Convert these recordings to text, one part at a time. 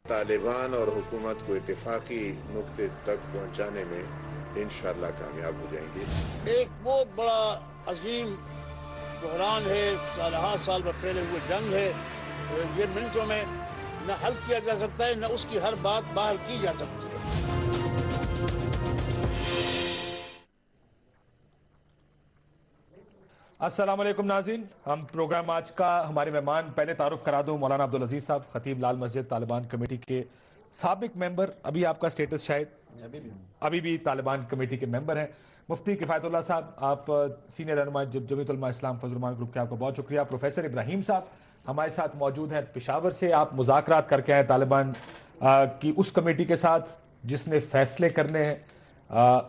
طالبان اور حکومت کو اتفاقی نقطے تک پہنچانے میں انشاءاللہ کامیاب ہو جائیں گے۔ ایک بہت بڑا عظیم بحران ہے، سالہ سال پہلے ہوئے جنگ ہے، یہ منٹوں میں نہ حل کیا جا سکتا ہے، نہ اس کی ہر بات باہر کی جا سکتی ہے۔ السلام علیکم ناظرین، ہم پروگرام آج کا ہمارے مہمان پہلے تعارف کرا دوں، مولانا عبدالعزیز صاحب، خطیب لال مسجد، طالبان کمیٹی کے سابق ممبر، ابھی آپ کا سٹیٹس شاید ابھی بھی طالبان کمیٹی کے ممبر ہیں۔ مفتی کفایت اللہ صاحب، آپ سینئر رہنما جمعیت علماء اسلام فضل الرحمان گروپ کے، آپ کا بہت شکریہ۔ پروفیسر ابراہیم صاحب ہمارے ساتھ موجود ہیں، پشاور سے آپ مذاکرات کر کے آئے طالبان کی اس کمیٹی کے ساتھ جس نے فیصلے کرنے ہیں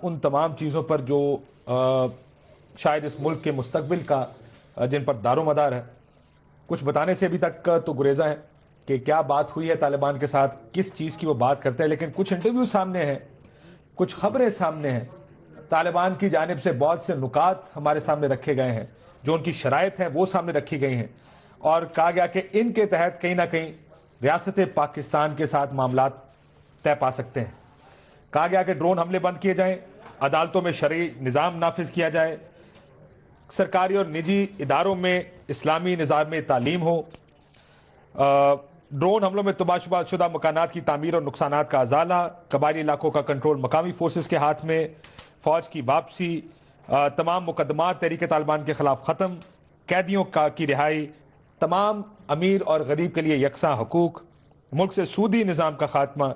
ان تمام چیزوں پر جو شاید اس ملک کے مستقبل کا جن پر دار و مدار ہے۔ کچھ بتانے سے ابھی تک تو گریزاں ہیں کہ کیا بات ہوئی ہے طالبان کے ساتھ، کس چیز کی وہ بات کرتے ہیں، لیکن کچھ انٹرویو سامنے ہیں، کچھ خبریں سامنے ہیں، طالبان کی جانب سے بہت سے نکات ہمارے سامنے رکھے گئے ہیں، جو ان کی شرائط ہیں وہ سامنے رکھی گئی ہیں، اور کہا گیا کہ ان کے تحت کہیں نہ کہیں ریاست پاکستان کے ساتھ معاملات طے پا سکتے ہیں۔ کہا گیا کہ ڈرون حملے بند کیے جائیں، عدالتوں میں شرعی نظام نافذ کیا جائے، سرکاری اور نجی اداروں میں اسلامی نظام تعلیم ہو، ڈرون حملوں میں تباہ شدہ مکانات کی تعمیر اور نقصانات کا ازالہ، قبائلی علاقوں کا کنٹرول مقامی فورسز کے ہاتھ میں، فوج کی واپسی، تمام مقدمات تحریک طالبان کے خلاف ختم، قیدیوں کی رہائی، تمام امیر اور غریب کے لیے یکساں حقوق، ملک سے سودی نظام کا خاتمہ،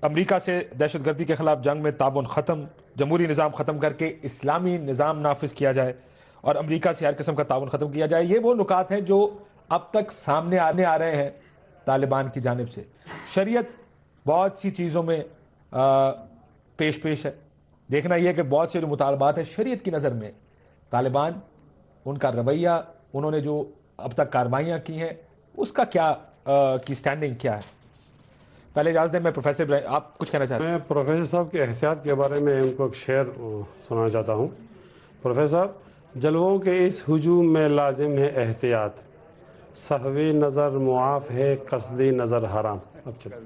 امریکہ سے دہشت گردی کے خلاف جنگ میں تعاون ختم، جمہوری نظام ختم کر کے اسلامی نظام نافذ کیا جائے اور امریکہ سے ہر قسم کا تعاون ختم کیا جائے۔ یہ وہ نکات ہیں جو اب تک سامنے آ رہے ہیں طالبان کی جانب سے۔ شریعت بہت سی چیزوں میں پیش ہے۔ دیکھنا یہ کہ بہت سے جو مطالبات ہیں شریعت کی نظر میں طالبان، ان کا رویہ، انہوں نے جو اب تک کارروائیاں کی ہیں، اس کا کیا کی سٹینڈنگ کیا ہے۔ پہلے اجازت دیں میں پروفیسر ابراہیم، آپ کچھ کہنا چاہتے ہیں؟ میں پروفیسر صاحب کے احتیاط کے بارے میں ان کو ایک شعر سنانا چاہتا ہوں۔ پروفیسر صاحب، جلووں کے اس ہجوم میں لازم ہے احتیاط، سہوی نظر معاف ہے قصدی نظر حرام۔ اب چلیں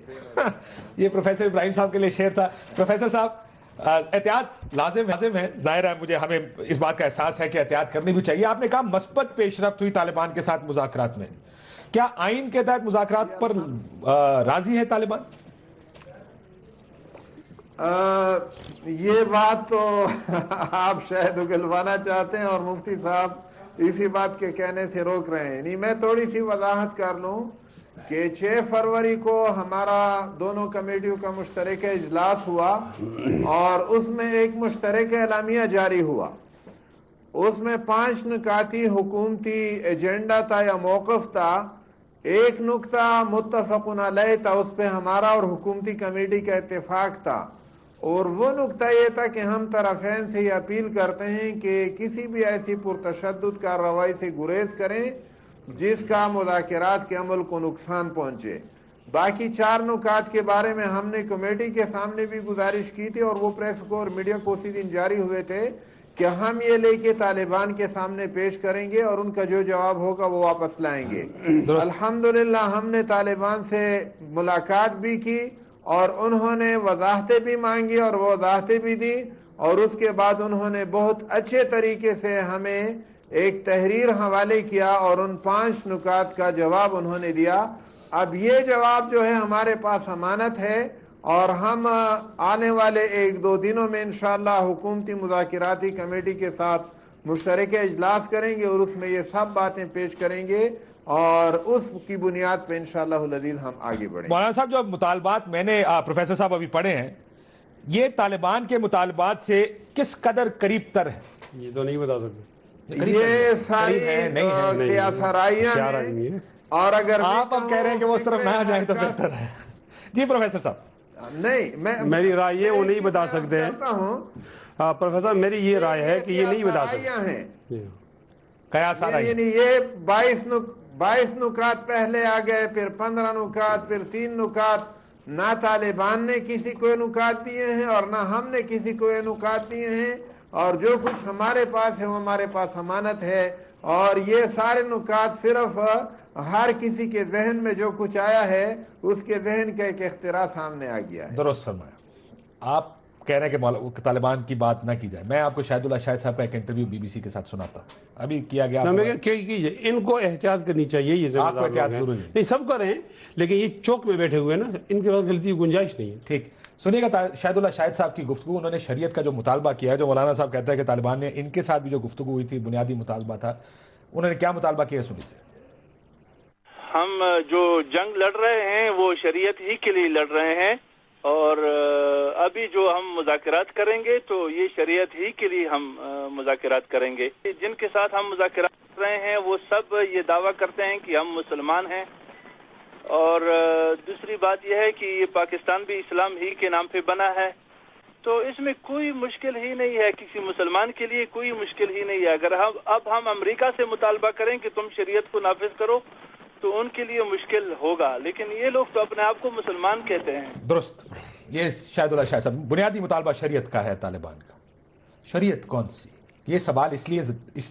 یہ پروفیسر ابراہیم صاحب کے لیے شعر تھا۔ پروفیسر صاحب، احتیاط لازم ہے، ظاہر ہے مجھے ہمیں اس بات کا احساس ہے کہ احتیاط کرنی بھی چاہیے۔ آپ نے کہا مثبت پیش رفت ہوئی طالبان کے ساتھ مذاکرات میں، کیا آئین کے تحت مذاکرات پر راضی ہے طالبان؟ یہ بات تو آپ شاید اگلوانا چاہتے ہیں اور مفتی صاحب اسی بات کے کہنے سے روک رہے ہیں۔ نہیں، میں تھوڑی سی وضاحت کر لوں کہ 6 فروری کو ہمارا دونوں کمیٹیوں کا مشترکہ اجلاس ہوا اور اس میں ایک مشترکہ اعلامیہ جاری ہوا۔ اس میں 5 نکاتی حکومتی ایجنڈا تھا یا موقف تھا۔ ایک نکتہ متفق علیہ تھا، اس پہ ہمارا اور حکومتی کمیٹی کا اتفاق تھا، اور وہ نکتہ یہ تھا کہ ہم طرفین سے یہ اپیل کرتے ہیں کہ کسی بھی ایسی پرتشدد کارروائی سے گریز کریں جس کا مذاکرات کے عمل کو نقصان پہنچے۔ باقی 4 نکات کے بارے میں ہم نے کمیٹی کے سامنے بھی گزارش کی تھی اور وہ پریس کو اور میڈیا کو اسی دن جاری ہوئے تھے کہ ہم یہ لے کے طالبان کے سامنے پیش کریں گے اور ان کا جو جواب ہوگا وہ واپس لائیں گے۔ الحمدللہ ہم نے طالبان سے ملاقات بھی کی اور انہوں نے وضاحتیں بھی مانگی اور وہ وضاحتیں بھی دی، اور اس کے بعد انہوں نے بہت اچھے طریقے سے ہمیں ایک تحریر حوالے کیا اور ان 5 نکات کا جواب انہوں نے دیا۔ اب یہ جواب جو ہے ہمارے پاس امانت ہے اور ہم آنے والے 1-2 دنوں میں انشاءاللہ حکومتی مذاکراتی کمیٹی کے ساتھ مشترکہ اجلاس کریں گے اور اس میں یہ سب باتیں پیش کریں گے اور اس کی بنیاد پہ انشاءاللہ العزیز ہم آگے بڑھیں گے۔ مولانا صاحب، جو مطالبات میں نے پروفیسر صاحب ابھی پڑھے ہیں، یہ طالبان کے مطالبات سے کس قدر قریب تر ہے؟ یہ تو نہیں بتا سکتے، یہ ساری قیاسرائیاں ہیں، اور اگر آپ اب کہہ رہے ہیں کہ وہ اس طرف نہ آ جائیں تو بہتر ہے۔ جی پروفیسر صاحب، نہیں، میری رائے یہ وہ نہیں بتا سکتے ہیں۔ پروفیسر میری یہ رائے ہے کہ یہ نہیں بتا سکتے۔ قیاس آ رہی ہے، یعنی یہ 22 نکات پہلے آ گئے، پھر 15 نکات، پھر 3 نکات۔ نہ طالبان نے کسی کو نکات دیے ہیں اور نہ ہم نے کسی کو نکات دیے ہیں، اور جو کچھ ہمارے پاس ہے وہ ہمارے پاس امانت ہے۔ اور یہ سارے نکات صرف ہر کسی کے ذہن میں جو کچھ آیا ہے اس کے ذہن کا ایک اختراع سامنے آ گیا ہے. درست فرمایا. آپ کہہ رہے ہیں کہ طالبان کی بات نہ کی جائے. میں آپ کو شاہد اللہ شاہد صاحب کا ایک انٹرویو بی بی سی کے ساتھ سناتا ہوں, ابھی کیا گیا. کیجیے, ان کو احتیاط کرنی چاہیے, یہ آپ کو احتیاط ضروری ہے. نہیں سب کر رہے ہیں, لیکن یہ چوک میں بیٹھے ہوئے نا, ان کے پاس غلطی کی گنجائش نہیں ہے. ٹھیک سنیے گا شاہد اللہ شاہد صاحب کی گفتگو. انہوں نے شریعت کا جو مطالبہ کیا ہے, جو مولانا صاحب کہتا ہے کہ طالبان نے ان کے ساتھ بھی جو گفتگو ہوئی تھی بنیادی مطالبہ تھا, انہوں نے کیا مطالبہ کیا سنیے. ہم جو جنگ لڑ رہے ہیں وہ شریعت ہی کے لیے لڑ رہے ہیں, اور ابھی جو ہم مذاکرات کریں گے تو یہ شریعت ہی کے لیے ہم مذاکرات کریں گے. جن کے ساتھ ہم مذاکرات کر رہے ہیں وہ سب یہ دعویٰ کرتے ہیں کہ ہم مسلمان ہیں, اور دوسری بات یہ ہے کہ یہ پاکستان بھی اسلام ہی کے نام پہ بنا ہے, تو اس میں کوئی مشکل ہی نہیں ہے, کسی مسلمان کے لیے کوئی مشکل ہی نہیں ہے. اگر ہم امریکہ سے مطالبہ کریں کہ تم شریعت کو نافذ کرو تو ان کے لیے مشکل ہوگا, لیکن یہ لوگ تو اپنے آپ کو مسلمان کہتے ہیں. درست. یہ شاہد اللہ شاہد صاحب, بنیادی مطالبہ شریعت کا ہے طالبان کا. شریعت کون سی؟ یہ سوال اس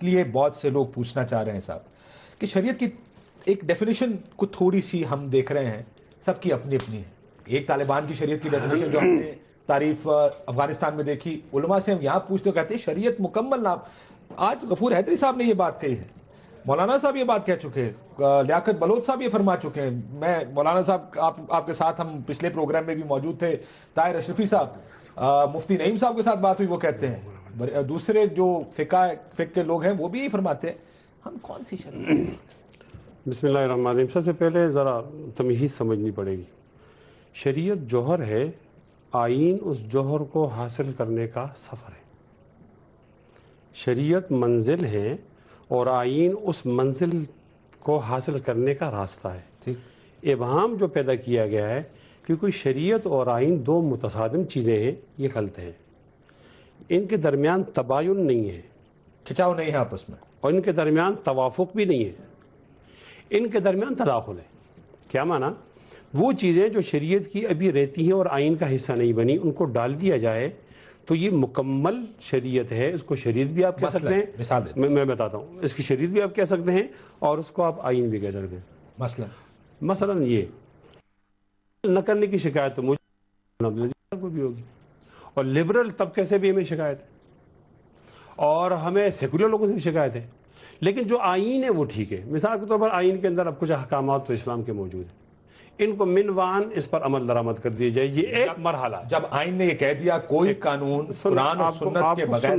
لیے بہت سے لوگ پوچھنا چاہ رہے ہیں صاحب کہ شریعت کی ایک ڈیفینیشن کو تھوڑی سی ہم دیکھ رہے ہیں, سب کی اپنی اپنی ہے. ایک طالبان کی شریعت کی ڈیفینیشن جو ہم نے تعریف افغانستان میں دیکھی, علماء سے ہم یہاں پوچھتے کہتے ہیں شریعت مکمل نام. آج غفور حیدری صاحب نے یہ بات کہی ہے, مولانا صاحب یہ بات کہہ چکے ہیں, لیاقت بلوچ صاحب یہ فرما چکے ہیں. میں مولانا صاحب آپ کے ساتھ ہم پچھلے پروگرام میں بھی موجود تھے, طاہر اشرفی صاحب, مفتی نعیم صاحب کے ساتھ بات ہوئی, وہ کہتے ہیں. دوسرے جو فقہ کے لوگ ہیں وہ بھی یہی فرماتے ہیں. ہم کون سی شریعت؟ بسم اللہ الرحمن الرحیم. سب سے پہلے ذرا تمہید سمجھنی پڑے گی. شریعت جوہر ہے, آئین اس جوہر کو حاصل کرنے کا سفر ہے. شریعت منزل ہے اور آئین اس منزل کو حاصل کرنے کا راستہ ہے. ٹھیک. ابہام جو پیدا کیا گیا ہے کہ کوئی شریعت اور آئین دو متصادم چیزیں ہیں, یہ غلط ہے. ان کے درمیان تباین نہیں ہے, کھچاؤ نہیں ہے آپس میں, اور ان کے درمیان توافق بھی نہیں ہے. ان کے درمیان تداخل ہے. کیا معنی؟ وہ چیزیں جو شریعت کی ابھی رہتی ہیں اور آئین کا حصہ نہیں بنی, ان کو ڈال دیا جائے تو یہ مکمل شریعت ہے. اس کو شریعت بھی آپ کہہ سکتے ہیں, میں بتاتا ہوں, اس کی شریعت بھی آپ کہہ سکتے ہیں اور اس کو آپ آئین بھی کہہ سکتے ہیں. مثلا یہ نہ کرنے کی شکایت تو مجھے کو بھی ہوگی, اور لبرل طبقے سے بھی ہمیں شکایت ہے, اور ہمیں سیکولر لوگوں سے بھی شکایت ہے. لیکن جو آئین ہے وہ ٹھیک ہے. مثال کے طور پر آئین کے اندر اب کچھ احکامات تو اسلام کے موجود ہیں, ان کو منوان اس پر عمل درآمد کر دیا جائے. یہ ایک مرحلہ. جب آئین نے یہ کہہ دیا کوئی قانون قرآن اور سنت کے بغیر,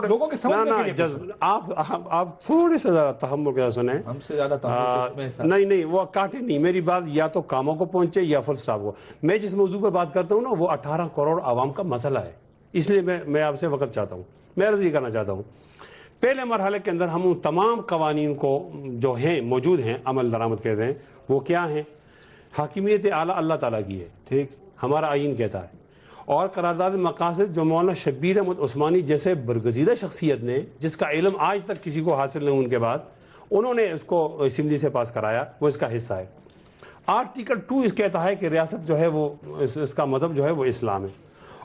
لوگوں کے سمجھنے کے لیے آپ تھوڑے سے ذرا تحمل کے ساتھ سنیں. ہم سے زیادہ تحمل نہیں, وہ کاٹے نہیں. میری بات یا تو کاموں کو پہنچے یا فل اسٹاپ کو. میں جس موضوع پر بات کرتا ہوں نا, وہ 18 کروڑ عوام کا مسئلہ ہے, اس لیے میں آپ سے وقت چاہتا ہوں. میں عرض یہ کرنا چاہتا ہوں, پہلے مرحلے کے اندر ہم ان تمام قوانین کو جو ہیں موجود ہیں عمل درآمد کہتے ہیں, وہ کیا ہیں؟ حاکمیت اعلیٰ اللہ تعالیٰ کی ہے. ٹھیک, ہمارا آئین کہتا ہے. اور قرارداد مقاصد جو مولانا شبیر احمد عثمانی جیسے برگزیدہ شخصیت نے, جس کا علم آج تک کسی کو حاصل نہیں ان کے بعد, انہوں نے اس کو اسمبلی سے پاس کرایا, وہ اس کا حصہ ہے. آرٹیکل 2 اس کہتا ہے کہ ریاست جو ہے وہ اس کا مذہب جو ہے وہ اسلام ہے.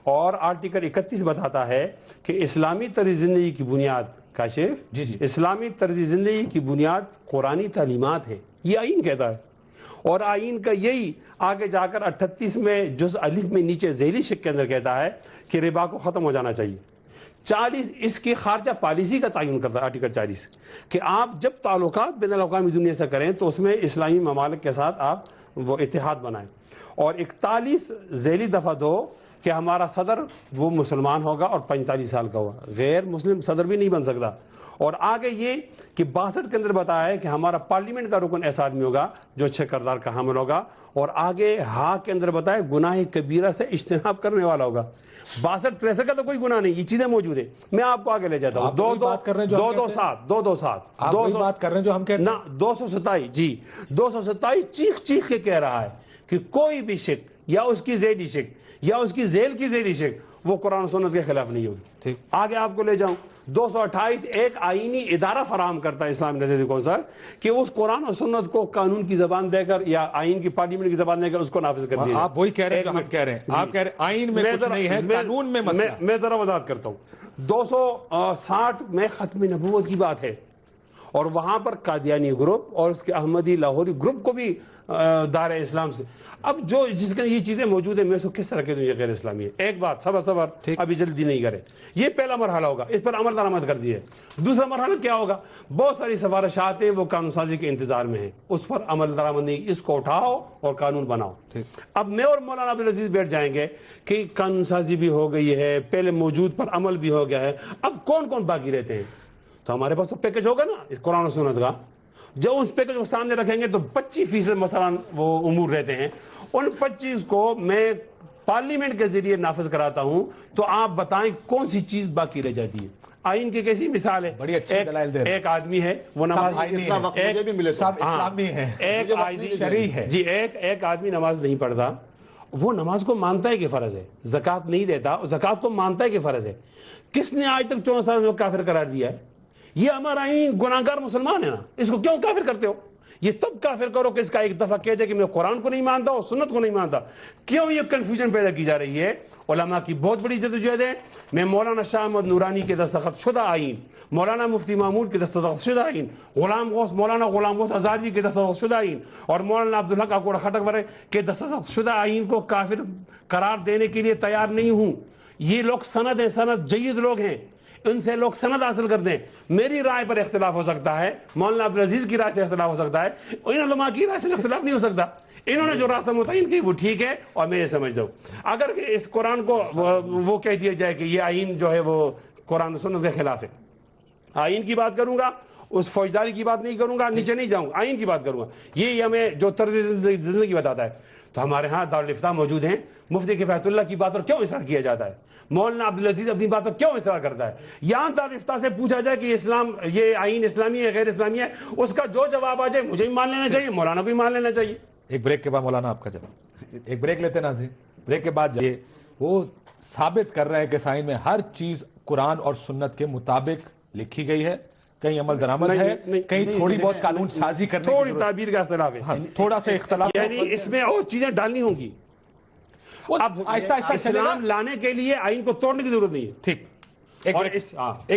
اور آرٹیکل 31 بتاتا ہے کہ اسلامی طرز زندگی کی بنیاد کاشف اسلامی طرز زندگی کی بنیاد قرآنی تعلیمات ہے. یہ آئین کہتا ہے. اور آئین کا یہی آگے جا کر 38 میں جز الف میں نیچے ذیلی شق کے اندر کہتا ہے کہ ربا کو ختم ہو جانا چاہیے. 40 اس کی خارجہ پالیسی کا تعین کرتا ہے آرٹیکل 40 کہ آپ جب تعلقات بین الاقوامی دنیا سے کریں تو اس میں اسلامی ممالک کے ساتھ آپ وہ اتحاد بنائیں. اور 41 ذیلی دفعہ 2 کہ ہمارا صدر وہ مسلمان ہوگا اور 45 سال کا ہوگا, غیر مسلم صدر بھی نہیں بن سکتا. اور آگے یہ کہ 62 کے اندر بتایا ہے کہ ہمارا پارلیمنٹ کا رکن ایسا آدمی ہوگا جو اچھے کردار کا حامل ہوگا. اور آگے ہاں کے اندر بتایا گناہ کبیرہ سے اجتناب کرنے والا ہوگا. 62-63 کا تو کوئی گناہ نہیں, یہ چیزیں موجود ہیں. میں آپ کو آگے لے جاتا ہوں. 227 جی 227 چیخ کے کہہ رہا ہے کہ کوئی بھی شک یا اس کی ذیلی شک یا اس کی ذیل کی ذیلی شک وہ قرآن و سنت کے خلاف نہیں ہوگی. آگے آپ کو لے جاؤں. 228 ایک آئینی ادارہ فراہم کرتا ہے اسلامی نظریہ کونسل کہ اس قرآن و سنت کو قانون کی زبان دے کر یا آئین کی پارلیمنٹ کی زبان دے کر اس کو نافذ کر دیا. آپ وہی کہہ رہے ہیں جو ہم کہہ رہے ہیں. آپ کہہ رہے ہیں آئین میں کچھ نہیں ہے, قانون میں مسئلہ. میں ذرا وضاحت کرتا ہوں. 260 میں ختم نبوت کی بات ہے. اور وہاں پر قادیانی گروپ اور اس کے احمدی لاہوری گروپ کو بھی دار اسلام سے، اب جو جس کا یہ چیزیں موجود ہیں میں اس کو کس طرح کہہ دوں یہ غیر اسلامی ہے؟ ایک بات، صبر ابھی جلدی نہیں کرے، یہ پہلا مرحلہ ہوگا، اس پر عمل درآمد کر دیے۔ دوسرا مرحلہ کیا ہوگا؟ بہت ساری سفارشات ہیں وہ قانون سازی کے انتظار میں ہیں، اس پر عمل درآمد نہیں، اس کو اٹھاؤ اور قانون بناؤ۔ اب میں اور مولانا عبدالعزیز بیٹھ جائیں گے کہ قانون سازی بھی ہو گئی ہے، پہلے موجود پر عمل بھی ہو گیا ہے، اب کون کون باقی رہتے ہیں؟ تو ہمارے پاس تو پیکج ہوگا نا اس قرآن و سنت کا، جو اس پیکج کو سامنے رکھیں گے تو 25% مثلا وہ امور رہتے ہیں، ان 25 کو میں پارلیمنٹ کے ذریعے نافذ کراتا ہوں، تو آپ بتائیں کون سی چیز باقی رہ جاتی ہے؟ آئین کی کیسی مثال ہے؟ بڑی اچھی دلائل دے رہے ہیں۔ ایک آدمی ہے وہ نماز ایک آدمی نماز نہیں پڑھتا، وہ نماز کو مانتا ہے کہ فرض ہے، زکوٰۃ نہیں دیتا، زکوٰۃ کو مانتا ہے کہ فرض ہے، کس نے آج تک 14 سال میں کافر قرار دیا ہے؟ یہ ہمارا آئین گناہگار مسلمان ہے نا، اس کو کیوں کافر کرتے ہو؟ یہ تب کافر کرو کہ اس کا ایک دفعہ کہہ دے کہ میں قرآن کو نہیں مانتا اور سنت کو نہیں مانتا۔ کیوں یہ کنفیوژن پیدا کی جا رہی ہے؟ علماء کی بہت بڑی جدوجہد ہے۔ میں مولانا شاہ احمد نورانی کے دستخط شدہ آئین، مولانا مفتی محمود کے دستخط شدہ آئین، مولانا غلام غوث ہزاروی کے دستخط شدہ آئین اور مولانا عبدالحق اکوڑ خٹک ورے کے دستخط شدہ آئین کو کافر قرار دینے کے لیے تیار نہیں ہوں۔ یہ لوگ سند ہیں، سند جید لوگ ہیں، ان سے لوگ سند حاصل کر دیں۔ میری رائے پر اختلاف ہو سکتا ہے، مولانا عبدالعزیز کی رائے سے اختلاف ہو سکتا ہے، ان علماء کی رائے سے اختلاف نہیں ہو سکتا۔ انہوں نے جو راستہ متعین کی وہ ٹھیک ہے اور میں یہ سمجھتا ہوں۔ اگر اس قرآن کو وہ کہہ دیا جائے کہ یہ آئین جو ہے وہ قرآن و سنت کے خلاف ہے، آئین کی بات کروں گا، اس فوجداری کی بات نہیں کروں گا، نیچے نہیں جاؤں گا، آئین کی بات کروں گا، یہ ہمیں جو طرز زندگی بتاتا ہے۔ تو ہمارے ہاں دارالافتاء موجود ہیں، مفتی کفایت اللہ کی بات پر کیوں اصرار کیا جاتا ہے؟ مولانا عبدالعزیز اپنی بات پر کیوں اصرار کرتا ہے؟ یہاں دارالافتاء سے پوچھا جائے کہ یہ آئین اسلامی ہے غیر اسلامی ہے، اس کا جو جواب آ جائے مجھے بھی مان لینا چاہیے، مولانا کو بھی مان لینا چاہیے۔ ایک بریک کے بعد مولانا آپ کا جواب، ایک بریک لیتے ناظرین، بریک کے بعد وہ ثابت کر رہے ہیں کہ اس آئین میں ہر چیز قرآن اور سنت کے مطابق لکھی گئی ہے، کہیں عمل درآمد ہے، کہیں تھوڑی بہت قانون سازی کرنے کی تھوڑی تعبیر کا اختلاف ہے، تھوڑا سا اختلاف، یعنی اس میں اور چیزیں ڈالنی ہوں گی۔ اب آہستہ آہستہ اسلام لانے کے لیے آئین کو توڑنے کی ضرورت نہیں ہے۔ ٹھیک، ایک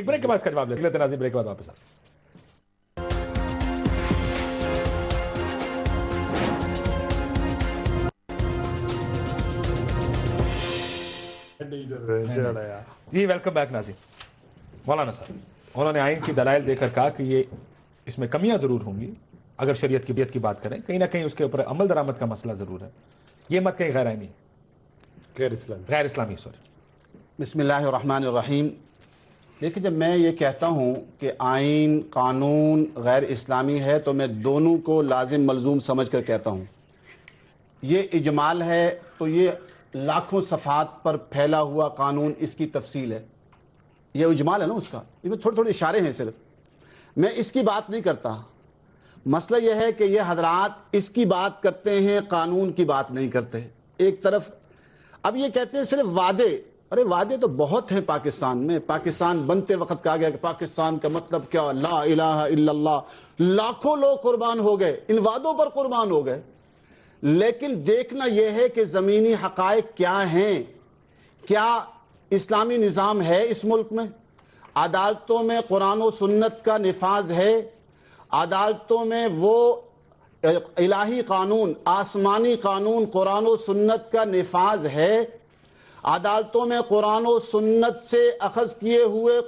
بریک کے بعد اس کا جواب لیتے ناظرین، بریک کے بعد واپس آتے ہیں۔ جی ویلکم بیک ناظرین۔ مولانا صاحب، انہوں نے آئین کی دلائل دے کر کہا کہ یہ اس میں کمیاں ضرور ہوں گی اگر شریعت کی بات کریں، کہیں نہ کہیں اس کے اوپر عمل درآمد کا مسئلہ ضرور ہے، یہ مت کہیں غیر آئینی، غیر اسلامی بسم اللہ الرحمن الرحیم۔ دیکھیں، جب میں یہ کہتا ہوں کہ آئین قانون غیر اسلامی ہے تو میں دونوں کو لازم ملزوم سمجھ کر کہتا ہوں۔ یہ اجمال ہے تو یہ لاکھوں صفحات پر پھیلا ہوا قانون، اس کی تفصیل ہے، یہ اجمال ہے نا اس کا، یہ تھوڑے تھوڑے اشارے ہیں صرف، میں اس کی بات نہیں کرتا۔ مسئلہ یہ ہے کہ یہ حضرات اس کی بات کرتے ہیں، قانون کی بات نہیں کرتے۔ ایک طرف اب یہ کہتے ہیں صرف وعدے، ارے وعدے تو بہت ہیں پاکستان میں، پاکستان بنتے وقت کہا گیا کہ پاکستان کا مطلب کیا، لا الہ الا اللہ، لاکھوں لوگ قربان ہو گئے، ان وعدوں پر قربان ہو گئے، لیکن دیکھنا یہ ہے کہ زمینی حقائق کیا ہیں۔ کیا اسلامی نظام ہے اس ملک میں؟ عدالتوں میں قرآن و سنت کا نفاذ ہے؟ عدالتوں میں وہ الہی قانون، آسمانی قانون قرآن و سنت کا نفاذ ہے؟ عدالتوں میں قرآن و سنت سے اخذ کیے ہوئے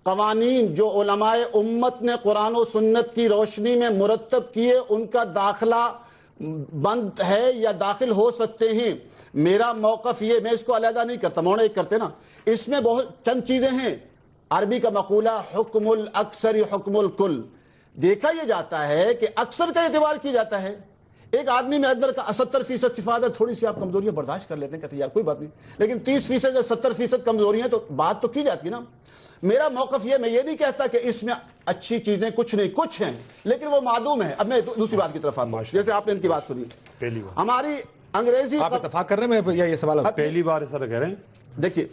قوانین جو علماء امت نے قرآن و سنت کی روشنی میں مرتب کیے، ان کا داخلہ بند ہے یا داخل ہو سکتے ہیں؟ میرا موقف یہ، میں اس کو علیحدہ نہیں کرتا، موڑے ایک کرتے نا، اس میں بہت چند چیزیں ہیں۔ عربی کا مقولہ حکم الاکثر حکم الکل، دیکھا یہ جاتا ہے کہ اکثر کا اعتبار کیا جاتا ہے۔ ایک آدمی میں اندر کا 70% صفات ہے، تھوڑی سی آپ کمزوریاں برداشت کر لیتے ہیں، کہتے ہیں یار کوئی بات نہیں، لیکن 30% یا 70% کمزوریاں تو بات تو کی جاتی ہے نا۔ میرا موقف یہ، میں یہ نہیں کہتا کہ اس میں اچھی چیزیں کچھ نہیں، کچھ ہیں لیکن وہ معدوم ہے۔ اب میں دوسری بات کی طرف آتا ہوں، جیسے آپ نے ان کی بات سنی، ہماری انگریزی، آپ اتفاق کر رہے ہیں یہ سوال پہلی بار اس طرح کہہ رہے ہیں؟ دیکھیے،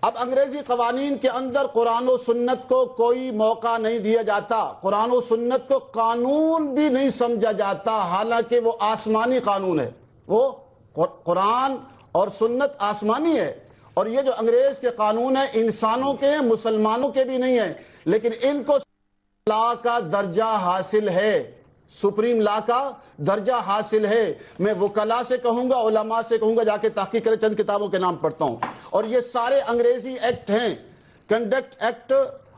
اب انگریزی قوانین کے اندر قرآن و سنت کو کوئی موقع نہیں دیا جاتا، قرآن و سنت کو قانون بھی نہیں سمجھا جاتا، حالانکہ وہ آسمانی قانون ہے۔ وہ قرآن اور سنت آسمانی ہے، اور یہ جو انگریز کے قانون ہیں انسانوں کے ہیں، مسلمانوں کے بھی نہیں ہیں، لیکن ان کو لا کا درجہ حاصل ہے، سپریم لا کا درجہ حاصل ہے۔ میں وکلا سے کہوں گا، علماء سے کہوں گا، جا کے تحقیق کریں، چند کتابوں کے نام پڑھتا ہوں، اور یہ سارے انگریزی ایکٹ ہیں۔ Contract act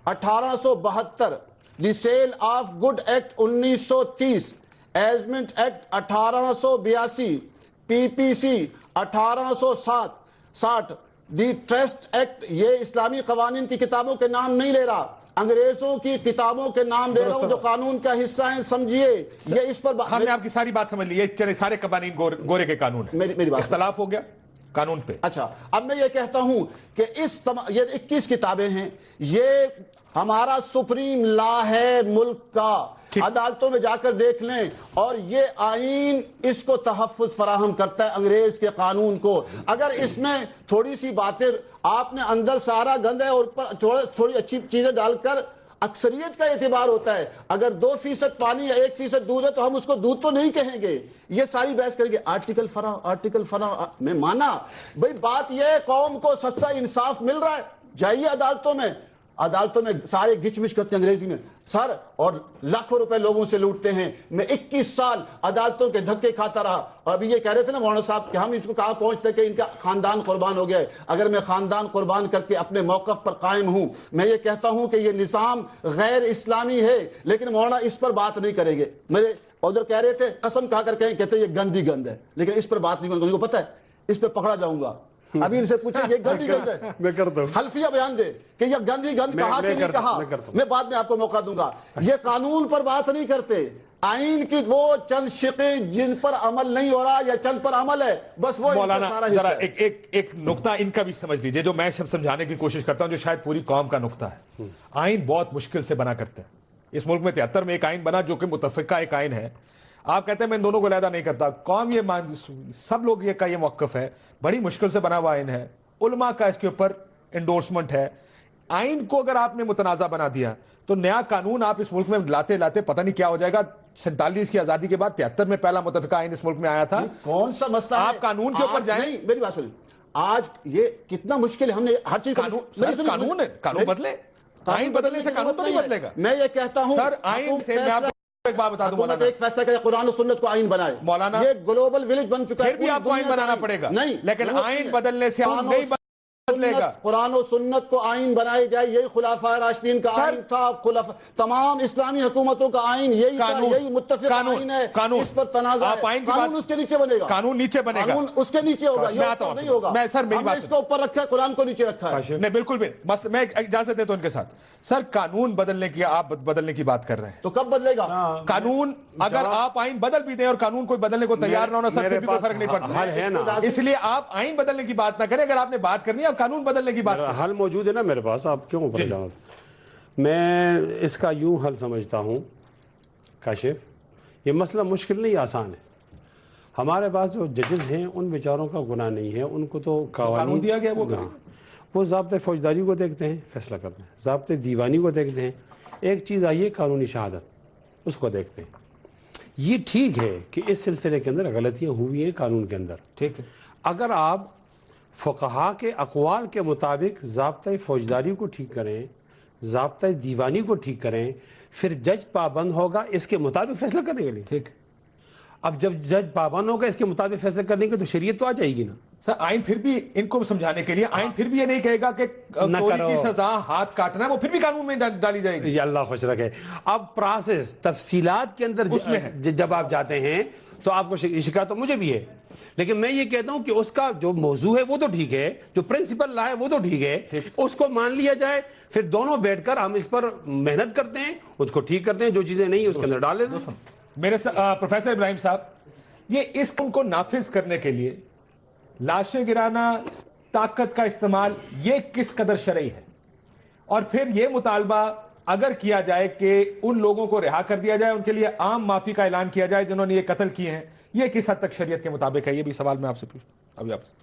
1872، the sale of good act 1930، easement act 1882، P P C 1860، the trust act. یہ اسلامی قوانین کی کتابوں کے نام نہیں لے رہا، انگریزوں کی کتابوں کے نام لے رہا ہوں جو قانون کا حصہ ہیں، سمجھیے یہ اس پر ہم نے آپ کی ساری بات سمجھ لی، یہ چلے سارے قوانین گورے کے قانون ہیں، میری بات اختلاف ہو گیا قانون پہ۔ اچھا، اب میں یہ کہتا ہوں کہ یہ 21 کتابیں ہیں، یہ ہمارا سپریم لا ہے ملک کا، عدالتوں میں جا کر دیکھ لیں، اور یہ آئین اس کو تحفظ فراہم کرتا ہے انگریز کے قانون کو۔ اگر اس میں تھوڑی سی باتیں آپ نے اندر سارا گند ہے اور اوپر تھوڑی اچھی چیزیں ڈال کر، اکثریت کا اعتبار ہوتا ہے۔ اگر 2% پانی یا 1% دودھ ہے تو ہم اس کو دودھ تو نہیں کہیں گے، یہ ساری بحث کریں گے آرٹیکل فلاں میں مانا۔ بھئی بات یہ ہے، قوم کو سچا انصاف مل رہا ہے، جائیے عدالتوں میں سارے گچ مچ کرتے ہیں انگریزی میں سر، اور لاکھوں روپے لوگوں سے لوٹتے ہیں۔ میں 21 سال عدالتوں کے دھکے کھاتا رہا، اور ابھی یہ کہہ رہے تھے نا مولانا صاحب کہ ہم اس کو کہاں پہنچتے کہ ان کا خاندان قربان ہو گیا ہے۔ اگر میں خاندان قربان کر کے اپنے موقف پر قائم ہوں، میں یہ کہتا ہوں کہ یہ نظام غیر اسلامی ہے، لیکن مولانا اس پر بات نہیں کریں گے۔ میرے ادھر کہہ رہے تھے، قسم کھا کر کہتے یہ گندی گند ہے، لیکن اس پر بات نہیں کریں گے، ان کو پتہ ہے اس پہ پکڑا جاؤں گا۔ ابھی ان سے پوچھیں یہ گندی گند ہے، میں کرتا ہوں، حلفیہ بیان دے کہ یہ گندی گند کہا کہ نہیں کہا، میں بعد میں آپ کو موقع دوں گا۔ یہ قانون پر بات نہیں کرتے، آئین کی وہ چند شقیں جن پر عمل نہیں ہو رہا یا چند پر عمل ہے، بس وہ مولانا سارا ذرا حصہ ہے۔ ایک نقطہ ان کا بھی سمجھ لیجئے جو میں سب سمجھانے کی کوشش کرتا ہوں، جو شاید پوری قوم کا نقطہ ہے۔ آئین بہت مشکل سے بنا کرتے ہیں، اس ملک میں 73 میں ایک آئین بنا جو کہ متفقہ ایک آئین ہے۔ آپ کہتے ہیں میں ان دونوں کو علیحدہ نہیں کرتا، قوم سب لوگ یہ کا یہ موقف ہے، بڑی مشکل سے بنا ہوا آئین ہے، علماء کا اس کے اوپر انڈورسمنٹ ہے۔ آئین کو اگر آپ نے متنازع بنا دیا تو نیا قانون آپ اس ملک میں لاتے لاتے پتہ نہیں کیا ہو جائے گا۔ 47 کی آزادی کے بعد 73 میں پہلا متفقہ آئین اس ملک میں آیا تھا۔ کون سا مسئلہ ہے؟ آپ قانون کے اوپر جائیں۔ نہیں، میری بات سنیں، آج یہ کتنا مشکل ہے، ہم نے ہر چیز قانون ہے، قانون بدلے، آئین بدلنے سے قانون تو نہیں بدلے گا۔ میں یہ کہتا ہوں سر آئین سے میں آپ کو ایک بات بتا دوں مولانا، ایک فیصلہ کرے قرآن و سنت کو آئین بنائے مولانا، یہ گلوبل ولیج بن چکا ہے، پھر بھی آپ کو آئین بنانا پڑے گا، نہیں، لیکن آئین بدلنے سے ہم نہیں بدلے گا۔ قرآن و سنت کو آئین بنائے جائے، یہی خلفائے راشدین کا آئین تھا، تمام اسلامی حکومتوں کا آئین یہی تھا، یہی متفق آئین ہے، اس پر تنازع ہے۔ قانون اس کے نیچے بنے گا، قانون نیچے بنے گا، قانون اس کے نیچے ہوگا، یہ اوپر نہیں ہوگا۔ میں سر میری ہم نے بات اس کو اوپر رکھا ہے، قرآن کو نیچے رکھا ہے۔ نہیں بالکل بھی، بس میں اجازت دیتا ہوں ان کے ساتھ۔ سر قانون بدلنے کی آپ بدلنے کی بات کر رہے ہیں تو کب بدلے گا قانون؟ اگر آپ آئین بدل بھی دیں اور قانون کوئی بدلنے کو تیار نہ ہونا، سر پھر بھی کوئی فرق نہیں پڑتا ہے نا۔ اس لیے آپ آئین بدلنے کی بات نہ کریں، اگر آپ نے بات کرنی ہے اور قانون بدلنے کی بات، حل موجود ہے نا میرے پاس، آپ کیوں پریشان؟ میں اس کا یوں حل سمجھتا ہوں کاشف، یہ مسئلہ مشکل نہیں، آسان ہے۔ ہمارے پاس جو ججز ہیں ان بیچاروں کا گناہ نہیں ہے، ان کو تو قانون دیا گیا وہ ضابطۂ فوجداری کو دیکھتے ہیں، فیصلہ کرتے ہیں، ضابطۂ دیوانی کو دیکھتے ہیں، ایک چیز آئی ہے قانونی شہادت، اس کو دیکھتے ہیں۔ یہ ٹھیک ہے کہ اس سلسلے کے اندر غلطیاں ہوئی ہیں قانون کے اندر، ٹھیک ہے۔ اگر آپ فقہا کے اقوال کے مطابق ضابطۂ فوجداری کو ٹھیک کریں، ضابطۂ دیوانی کو ٹھیک کریں، پھر جج پابند ہوگا اس کے مطابق فیصلہ کرنے کے لیے، ٹھیک۔ اب جب جج پابند ہوگا اس کے مطابق فیصلہ کرنے کے تو شریعت تو آ جائے گی نا۔ سر آئین پھر بھی ان کو سمجھانے کے لیے آئین پھر بھی یہ نہیں کہے گا کہ چوری کی سزا ہاتھ کاٹنا ہے، وہ پھر بھی قانون میں ڈالی جائے گی۔ یا اللہ خوش رکھے۔ اب پروسیس تفصیلات کے اندر جب آپ جاتے ہیں تو آپ کو شکایت تو مجھے بھی ہے، لیکن میں یہ کہتا ہوں کہ اس کا جو موضوع ہے وہ تو ٹھیک ہے، جو پرنسپل لا ہے وہ تو ٹھیک ہے، اس کو مان لیا جائے، پھر دونوں بیٹھ کر ہم اس پر محنت کرتے ہیں، اس کو ٹھیک کرتے ہیں، جو چیزیں نہیں اس کے اندر ڈال دیتے ہیں۔ میرے پروفیسر ابراہیم صاحب، یہ اس قانون کو نافذ کرنے کے لیے لاشیں گرانا، طاقت کا استعمال، یہ کس قدر شرعی ہے؟ اور پھر یہ مطالبہ اگر کیا جائے کہ ان لوگوں کو رہا کر دیا جائے، ان کے لیے عام معافی کا اعلان کیا جائے جنہوں نے یہ قتل کیے ہیں، یہ کس حد تک شریعت کے مطابق ہے؟ یہ بھی سوال میں آپ سے پوچھتا ہوں ابھی آپ سے۔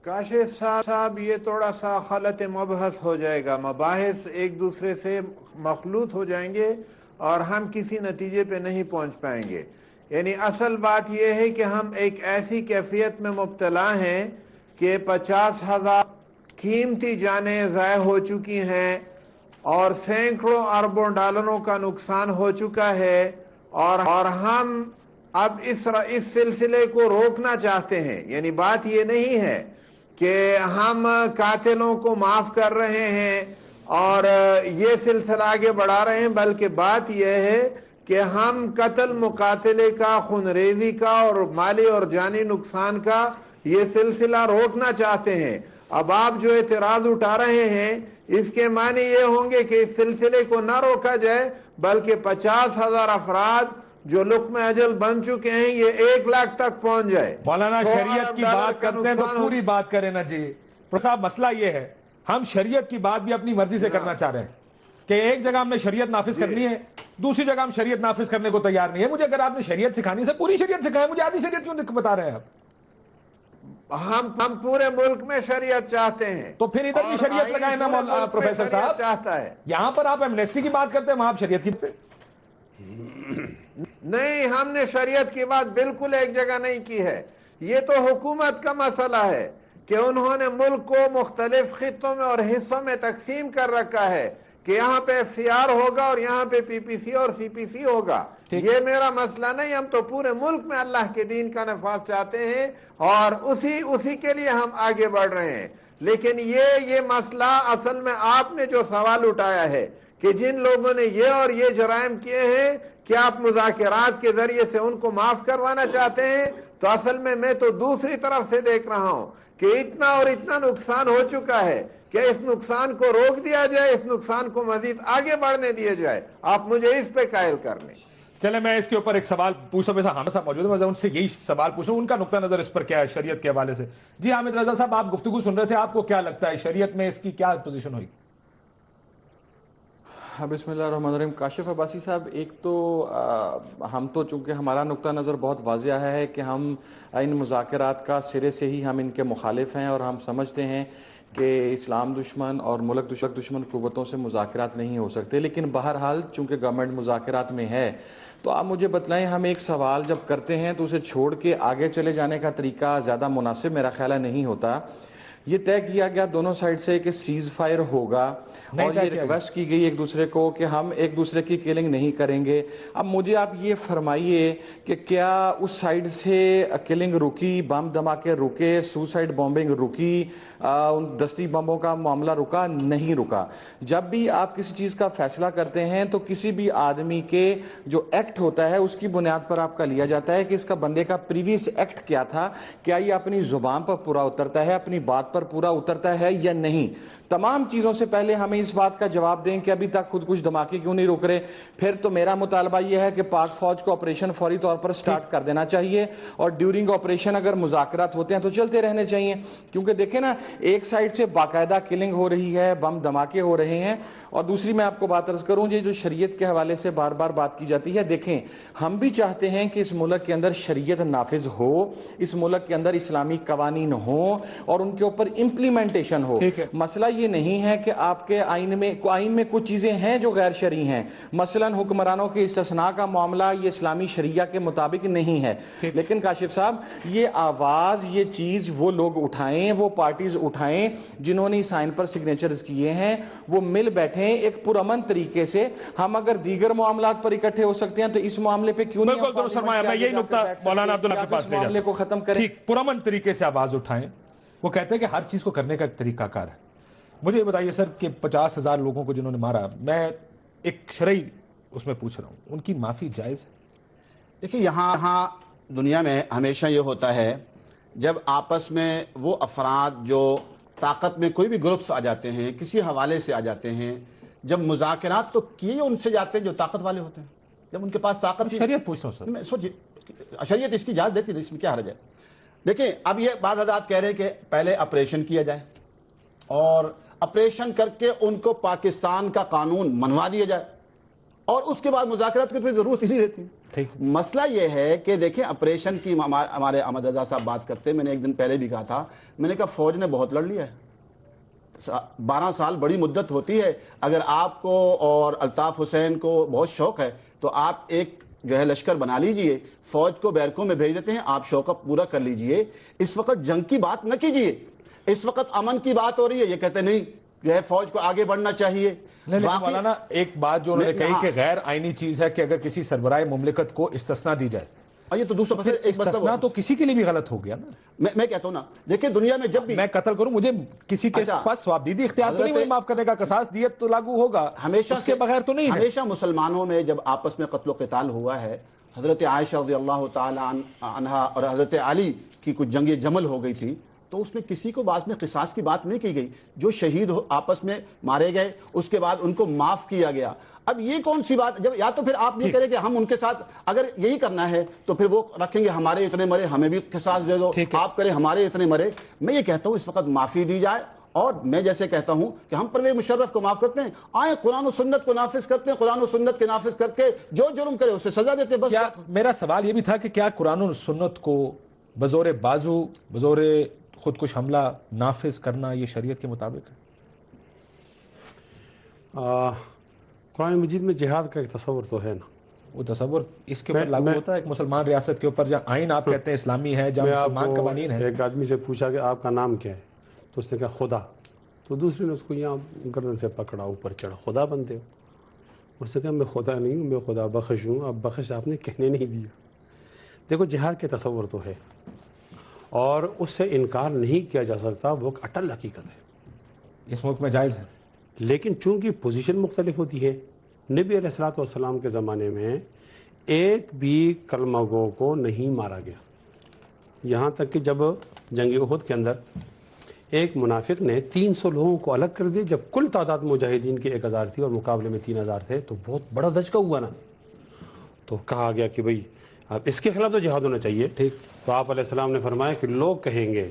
کاشف صاحب یہ تھوڑا سا خلط مبحث ہو جائے گا، مباحث ایک دوسرے سے مخلوط ہو جائیں گے اور ہم کسی نتیجے پہ نہیں پہنچ پائیں گے۔ یعنی اصل بات یہ ہے کہ ہم ایک ایسی کیفیت میں مبتلا ہیں کہ 50,000 قیمتی جانیں ضائع ہو چکی ہیں، اور سینکڑوں اربوں ڈالروں کا نقصان ہو چکا ہے، اور ہم اب اس سلسلے کو روکنا چاہتے ہیں. یعنی بات یہ نہیں ہے کہ ہم قاتلوں کو معاف کر رہے ہیں اور یہ سلسلہ آگے بڑھا رہے ہیں، بلکہ بات یہ ہے کہ ہم قتل مقاتلے کا، خونریزی کا اور مالی اور جانی نقصان کا یہ سلسلہ روکنا چاہتے ہیں. اب آپ جو اعتراض اٹھا رہے ہیں اس کے معنی یہ ہوں گے کہ اس سلسلے کو نہ روکا جائے، بلکہ 50,000 افراد جو لقمہ اجل بن چکے ہیں یہ 1 لاکھ تک پہنچ جائے. مولانا شریعت کی بات کرتے ہیں تو پوری بات کریں نا جی. صاحب مسئلہ یہ ہے ہم شریعت کی بات بھی اپنی مرضی سے کرنا چاہ رہے ہیں کہ ایک جگہ ہم نے شریعت نافذ کرنی ہے، دوسری جگہ ہم شریعت نافذ کرنے کو تیار نہیں ہے. مجھے اگر آپ نے شریعت سکھانی سے پوری شریعت سکھائیں، مجھے آدھی شریعت کیوں بتا رہے ہیں آپ؟ ہم پورے ملک میں شریعت چاہتے ہیں تو پھر ادھر بھی شریعت لگائیں نا پروفیسر صاحب. چاہتا ہے یہاں پر آپ ایمنیسٹی کی بات کرتے ہیں، وہاں آپ شریعت کی نہیں. ہم نے شریعت کی بات بالکل ایک جگہ نہیں کی ہے. یہ تو حکومت کا مسئلہ ہے کہ انہوں نے ملک کو مختلف خطوں میں اور حصوں میں تقسیم کر رکھا ہے کہ یہاں پہ FCR ہوگا اور یہاں پہ PPC اور CPC ہوگا. یہ میرا مسئلہ نہیں. ہم تو پورے ملک میں اللہ کے دین کا نفاذ چاہتے ہیں اور اسی کے لیے ہم آگے بڑھ رہے ہیں. لیکن یہ مسئلہ اصل میں آپ نے جو سوال اٹھایا ہے کہ جن لوگوں نے یہ اور یہ جرائم کیے ہیں کہ آپ مذاکرات کے ذریعے سے ان کو معاف کروانا چاہتے ہیں، تو اصل میں تو دوسری طرف سے دیکھ رہا ہوں کہ اتنا اور اتنا نقصان ہو چکا ہے کہ اس نقصان کو روک دیا جائے، اس نقصان کو مزید آگے بڑھنے دیا جائے. آپ مجھے اس پہ قائل کر لیں. چلے میں اس کے اوپر ایک سوال پوچھتا ہوں. حامد صاحب موجود ہیں، میں ان سے یہی سوال پوچھوں ان کا نقطہ نظر اس پر کیا ہے شریعت کے حوالے سے. جی حامد رضا صاحب، آپ گفتگو سن رہے تھے، آپ کو کیا لگتا ہے شریعت میں اس کی کیا پوزیشن ہوئی؟ بسم اللہ الرحمن الرحیم. کاشف عباسی صاحب، ایک تو ہم تو چونکہ ہمارا نقطہ نظر بہت واضح ہے کہ ہم ان مذاکرات کا سرے سے ہی ہم ان کے مخالف ہیں، اور ہم سمجھتے ہیں کہ اسلام دشمن اور ملک دشمن قوتوں سے مذاکرات نہیں ہو سکتے. لیکن بہرحال چونکہ گورنمنٹ مذاکرات میں ہے تو آپ مجھے بتلائیں، ہم ایک سوال جب کرتے ہیں تو اسے چھوڑ کے آگے چلے جانے کا طریقہ زیادہ مناسب میرا خیال ہے نہیں ہوتا. یہ طے کیا گیا دونوں سائڈ سے کہ سیز فائر ہوگا اور یہ ریکویسٹ کی گئی ایک دوسرے کو کہ ہم ایک دوسرے کی کلنگ نہیں کریں گے. اب مجھے آپ یہ فرمائیے کہ کیا اس سائڈ سے کلنگ رکی، بم دھماکے رکے، سوسائڈ بامبنگ رکی، ان دستی بمبوں کا معاملہ رکا؟ نہیں رکا. جب بھی آپ کسی چیز کا فیصلہ کرتے ہیں تو کسی بھی آدمی کے جو ایکٹ ہوتا ہے اس کی بنیاد پر آپ کا لیا جاتا ہے کہ اس کا بندے کا پریویس ایکٹ کیا تھا، کیا یہ اپنی زبان پر پورا اترتا ہے، اپنی بات پر پورا اترتا ہے یا نہیں. تمام چیزوں سے پہلے ہمیں اس بات کا جواب دیں کہ ابھی تک خود کچھ دھماکے کیوں نہیں رک رہے. پھر تو میرا مطالبہ یہ ہے کہ پاک فوج کو آپریشن فوری طور پر سٹارٹ کر دینا چاہیے، اور ڈیورنگ آپریشن اگر مذاکرات ہوتے ہیں تو چلتے رہنے چاہیے. کیونکہ دیکھیں نا، ایک سائڈ سے باقاعدہ کلنگ ہو رہی ہے، بم دھماکے ہو رہے ہیں، اور دوسری میں آپ کو بات عرض کروں، یہ جو شریعت کے حوالے سے بار بار بات کی جاتی ہے، دیکھیں ہم بھی چاہتے ہیں کہ اس ملک کے اندر شریعت نافذ ہو، اس ملک کے اندر اسلامی قوانین ہوں اور ان کے اوپر امپلیمنٹیشن ہو. مسئلہ یہ نہیں ہے کہ آپ کے آئین میں کچھ چیزیں ہیں جو غیر شرعی ہیں، مثلا حکمرانوں کے استثناء کا معاملہ یہ اسلامی شریعہ کے مطابق نہیں ہے. لیکن کاشف صاحب، یہ آواز، یہ چیز وہ لوگ اٹھائیں، وہ پارٹیز اٹھائیں جنہوں نے اس آئین پر سگنیچرز کیے ہیں، وہ مل بیٹھیں ایک پرامن طریقے سے. ہم اگر دیگر معاملات پر اکٹھے ہو سکتے ہیں تو اس معاملے پہ کیوں نہیں بالکل درست فرمایا. میں یہی نقطہ مولانا عبداللہ کے پاس لے معاملے کو ختم کریں. ٹھیک، پرامن طریقے سے آواز اٹھائیں. وہ کہتے ہیں کہ ہر چیز کو کرنے کا ایک طریقہ کار ہے. مجھے یہ بتائیے سر کہ 50,000 لوگوں کو جنہوں نے مارا، میں ایک شرعی اس میں پوچھ رہا ہوں، ان کی معافی جائز ہے؟ دیکھیں، یہاں دنیا میں ہمیشہ یہ ہوتا ہے جب آپس میں وہ افراد جو طاقت میں کوئی بھی گروپس آ جاتے ہیں، کسی حوالے سے آ جاتے ہیں، جب مذاکرات تو کیے ان سے جاتے ہیں جو طاقت والے ہوتے ہیں، جب ان کے پاس طاقت. شریعت پوچھ رہا ہوں سر. میں سوچیے، شریعت اس کی اجازت دیتی ہے، اس میں کیا حرج ہے؟ دیکھیں، اب یہ بعض حضرات کہہ رہے ہیں کہ پہلے آپریشن کیا جائے اور آپریشن کر کے ان کو پاکستان کا قانون منوا دیا جائے اور اس کے بعد مذاکرات کی کوئی ضرورت ہی نہیں رہتی. مسئلہ یہ ہے کہ دیکھیں، آپریشن کی ہمارے احمد رضا صاحب بات کرتے ہیں. میں نے ایک دن پہلے بھی کہا تھا، میں نے کہا فوج نے بہت لڑ لیا ہے. 12 سال بڑی مدت ہوتی ہے. اگر آپ کو اور الطاف حسین کو بہت شوق ہے تو آپ ایک جو ہے لشکر بنا لیجئے، فوج کو بیرکوں میں بھیج دیتے ہیں، آپ شوق پورا کر لیجئے. اس وقت جنگ کی بات نہ کیجئے، اس وقت امن کی بات ہو رہی ہے. یہ کہتے نہیں جو ہے فوج کو آگے بڑھنا چاہیے. لیکن مولانا ایک بات جو انہوں نے کہی کہ غیر آئینی چیز ہے کہ اگر کسی سربراہ مملکت کو استثناء دی جائے, یہ تو دوسرا مسئلہ. استثناء تو کسی کے لیے بھی غلط ہو گیا نا. میں کہتا ہوں نا, دیکھیں دنیا میں جب بھی میں قتل کروں, مجھے کسی کے پاس ثوابدیدی اختیار تو نہیں مجھے معاف کرنے کا, قصاص دیت تو لاگو ہوگا, ہمیشہ اس کے بغیر تو نہیں ہے. ہمیشہ مسلمانوں میں جب آپس میں قتل و قتال ہوا ہے, حضرت عائشہ رضی اللہ تعالی عنہا اور حضرت علی کی کچھ جنگ جمل ہو گئی تھی, تو اس میں کسی کو بعد میں قصاص کی بات نہیں کی گئی. جو شہید آپس میں مارے گئے اس کے بعد ان کو معاف کیا گیا. اب یہ کون سی بات, جب یا تو پھر آپ یہ کریں کہ ہم ان کے ساتھ, اگر یہی کرنا ہے تو پھر وہ رکھیں گے ہمارے اتنے مرے ہمیں بھی قصاص دے دو, آپ کریں ہمارے اتنے مرے. میں یہ کہتا ہوں اس وقت معافی دی جائے, اور میں جیسے کہتا ہوں کہ ہم پرویز مشرف کو معاف کرتے ہیں, آئیں قرآن و سنت کو نافذ کرتے ہیں, قرآن و سنت کے نافذ کر کے جو جرم کرے اسے سزا دیتے. بس میرا سوال یہ بھی تھا کہ کیا قرآن و سنت کو بزور بازو, بزور خودکش حملہ نافذ کرنا یہ شریعت کے مطابق ہے؟ قرآن مجید میں جہاد کا ایک تصور تو ہے نا. وہ تصور اس کے اوپر لاگو ہوتا ہے ایک مسلمان ریاست کے اوپر, جہاں آئین آپ کہتے ہیں اسلامی ہے, جہاں مسلمان قوانین ہیں. ایک آدمی سے پوچھا کہ آپ کا نام کیا ہے, تو اس نے کہا خدا. تو دوسرے نے اس کو یہاں گردن سے پکڑا, اوپر چڑھا, خدا بنتے ہو؟ اس نے کہا میں خدا نہیں ہوں, میں خدا بخش ہوں. اب بخش آپ نے کہنے نہیں دیا. دیکھو جہاد کے تصور تو ہے اور اس سے انکار نہیں کیا جا سکتا, وہ ایک اٹل حقیقت ہے, اس ملک میں جائز ہے. لیکن چونکہ پوزیشن مختلف ہوتی ہے, نبی علیہ الصلوۃ والسلام کے زمانے میں ایک بھی کلمہ گو کو نہیں مارا گیا. یہاں تک کہ جب جنگ احد کے اندر ایک منافق نے 300 لوگوں کو الگ کر دیا, جب کل تعداد مجاہدین کی 1000 تھی اور مقابلے میں 3000 تھے, تو بہت بڑا دھچکا ہوا نا. تو کہا گیا کہ بھئی اب اس کے خلاف تو جہاد ہونا چاہیے. ٹھیک. تو آپ علیہ السلام نے فرمایا کہ لوگ کہیں گے